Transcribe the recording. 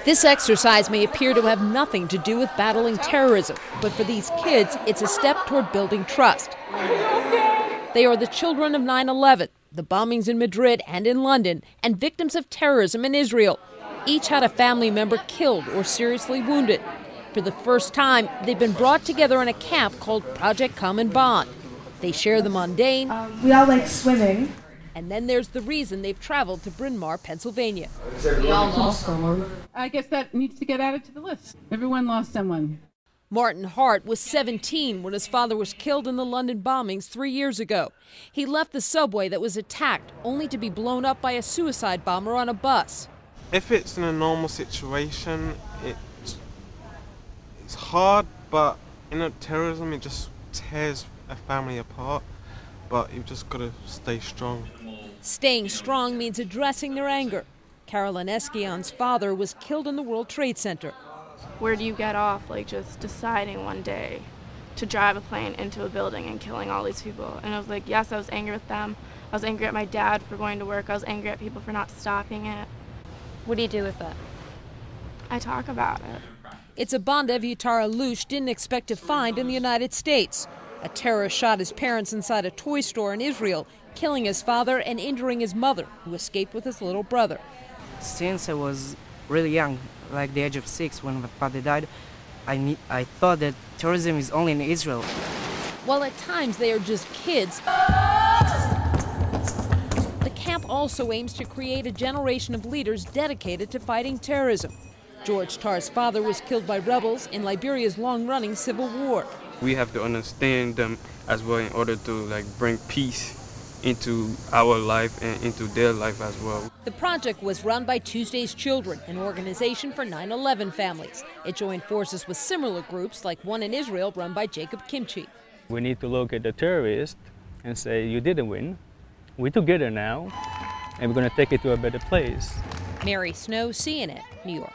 This exercise may appear to have nothing to do with battling terrorism, but for these kids, it's a step toward building trust. They are the children of 9/11, the bombings in Madrid and in London, and victims of terrorism in Israel. Each had a family member killed or seriously wounded. For the first time, they've been brought together in a camp called Project Common Bond. They share the mundane. We all like swimming. And then there's the reason they've traveled to Bryn Mawr, Pennsylvania. We all lost someone. I guess that needs to get added to the list. Everyone lost someone. Martin Hart was 17 when his father was killed in the London bombings 3 years ago. He left the subway that was attacked only to be blown up by a suicide bomber on a bus. If it's in a normal situation, it's hard, but terrorism, it just tears a family apart. But you've just got to stay strong. Staying strong means addressing their anger. Carolyn Eskion's father was killed in the World Trade Center. Where do you get off, like, just deciding one day to drive a plane into a building and killing all these people? And I was like, yes, I was angry with them. I was angry at my dad for going to work. I was angry at people for not stopping it. What do you do with that? I talk about it. It's a bond Evyatar Alush didn't expect to find in the United States. A terrorist shot his parents inside a toy store in Israel, killing his father and injuring his mother, who escaped with his little brother. Since I was really young, like the age of 6 when my father died, I thought that terrorism is only in Israel. While at times they are just kids, the camp also aims to create a generation of leaders dedicated to fighting terrorism. George Tarr's father was killed by rebels in Liberia's long-running civil war. We have to understand them as well in order to bring peace into our life and into their life as well. The project was run by Tuesday's Children, an organization for 9/11 families. It joined forces with similar groups like one in Israel run by Jacob Kimchi. We need to look at the terrorists and say, you didn't win. We're together now, and we're going to take it to a better place. Mary Snow, CNN, New York.